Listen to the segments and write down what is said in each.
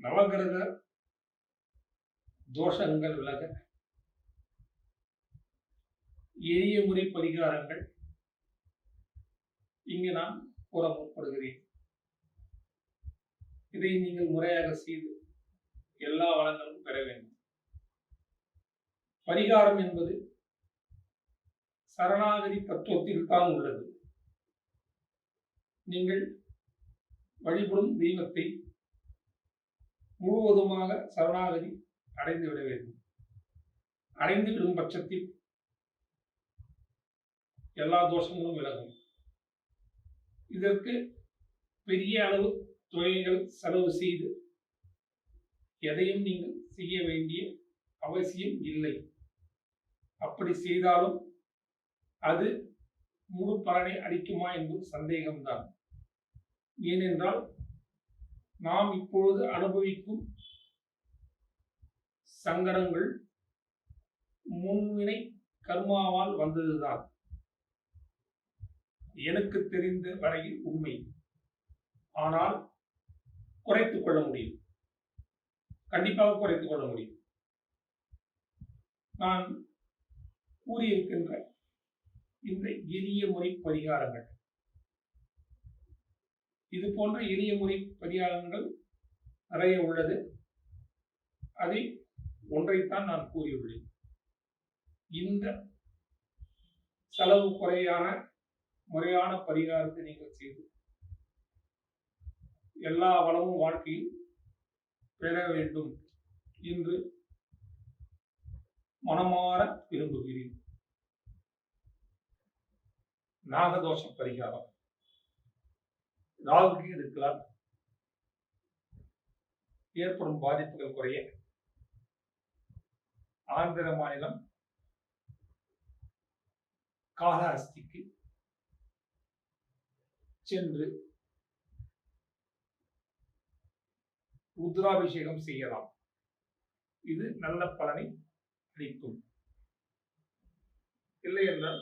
நவகிரக தோஷங்கள் விலக எளிய முறை பரிகாரங்கள் இங்கு நான் கூற முற்படுகிறேன். இதை நீங்கள் முறையாக செய்து எல்லா வளங்களும் பெற வேண்டும். பரிகாரம் என்பது சரணாகதி தத்துவத்தில் தான் உள்ளது. நீங்கள் வழிபடும் தெய்வத்தை முழுவதுமாக சரணாகதி அடைந்து விட வேண்டும். அடைந்து விடும் பட்சத்தில் எல்லா தோஷங்களும் விலகும். இதற்கு பெரிய அளவு தொகைகள் செலவு செய்து எதையும் நீங்கள் செய்ய வேண்டிய அவசியம் இல்லை. அப்படி செய்தாலும் அது முழு பலனை அளிக்குமா என்பது சந்தேகம்தான். ஏனென்றால் நாம் இப்பொழுது அனுபவிக்கும் சங்கடங்கள் முன்வினை கர்மாவால் வந்ததுதான். எனக்கு தெரிந்த வரையில் உண்மை. ஆனால் குறைத்துக் கொள்ள முடியும், கண்டிப்பாக குறைத்துக் கொள்ள முடியும். நான் கூறியிருக்கின்ற இந்த எளிய முறை பரிகாரங்கள், இது போன்ற எளிய முறை பரிகாரங்கள் நிறைய உள்ளது. அதை ஒன்றைத்தான் நான் கூறியுள்ளேன். இந்த செலவு குறையான முறையான பரிகாரத்தை நீங்கள் செய்து எல்லா வளமும் வாழ்க்கையில் பெற வேண்டும் என்று மனமாற விரும்புகிறேன். நாகதோஷ பரிகாரம். ராகுக்கு இருக்கலாம் ஏற்படும் பாதிப்புகள் குறைய ஆந்திர மாநிலம் காளஹஸ்திக்கு சென்று ருத்ராபிஷேகம் செய்யலாம். இது நல்ல பலனை அளிக்கும். இல்லை என்றால்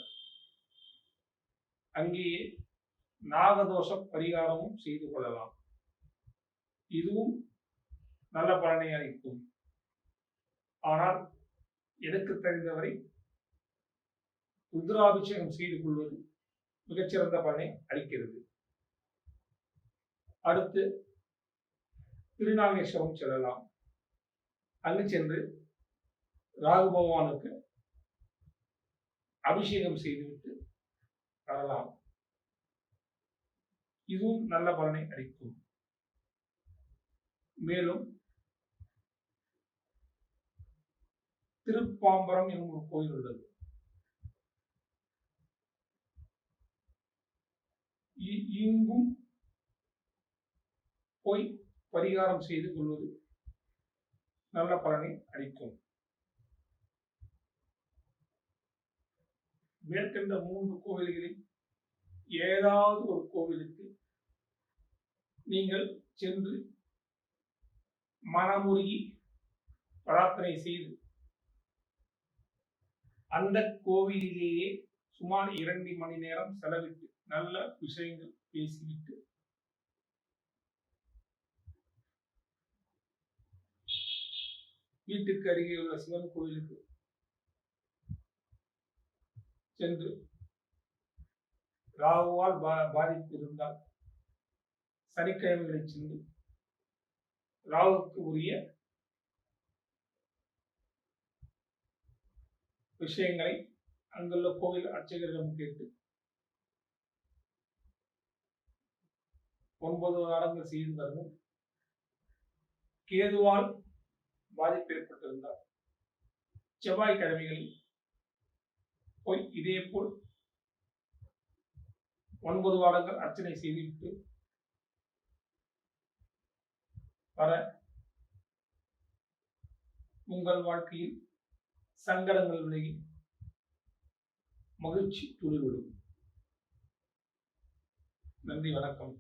அங்கேயே நாகதோஷ பரிகாரமும் செய்து கொள்ளலாம். இதுவும் நல்ல பலனை அளிக்கும். ஆனால் எனக்கு தெரிந்தவரை ருத்ராபிஷேகம் செய்து கொள்வது மிகச்சிறந்த பலனை அளிக்கிறது. அடுத்து திருநாகேஸ்வரம் செல்லலாம். அங்கு சென்று ராகு பகவானுக்கு அபிஷேகம் செய்துவிட்டு வரலாம். இதுவும் நல்ல பலனை அளிக்கும். மேலும் திருப்பாம்பரம் எனும் ஒரு கோயில் உள்ளது. இங்கும் போய் பரிகாரம் செய்து கொள்வது நல்ல பலனை அளிக்கும். மேற்கண்ட 3 கோவில்களில் ஏதாவது ஒரு கோவிலுக்கு நீங்கள் சென்று மனமுருகி பிரார்த்தனை செய்து அந்த கோவிலிலேயே சுமார் 2 மணி நேரம் செலவிட்டு நல்ல விஷயங்கள் பேசிவிட்டு வீட்டுக்கு அருகே உள்ள சிவன் கோவிலுக்கு சென்று ராகுவால் பாதிப்பு இருந்தால் சனிக்கிழமைகளில் சென்று ராகுக்கு உரிய விஷயங்களை அங்குள்ள கோவில் அர்ச்சகரிடம் கேட்டு 9 வாரங்கள் செய்து வரணும். கேதுவால் பாதிப்பு ஏற்பட்டிருந்தால் செவ்வாய்க்கிழமைகளில் போய் இதே போல் 9 வாரங்கள் அர்ச்சனை செய்துவிட்டு வர உங்கள் வாழ்க்கையில் சங்கடங்கள் விலகி மகிழ்ச்சி துளிவிடும். நன்றி, வணக்கம்.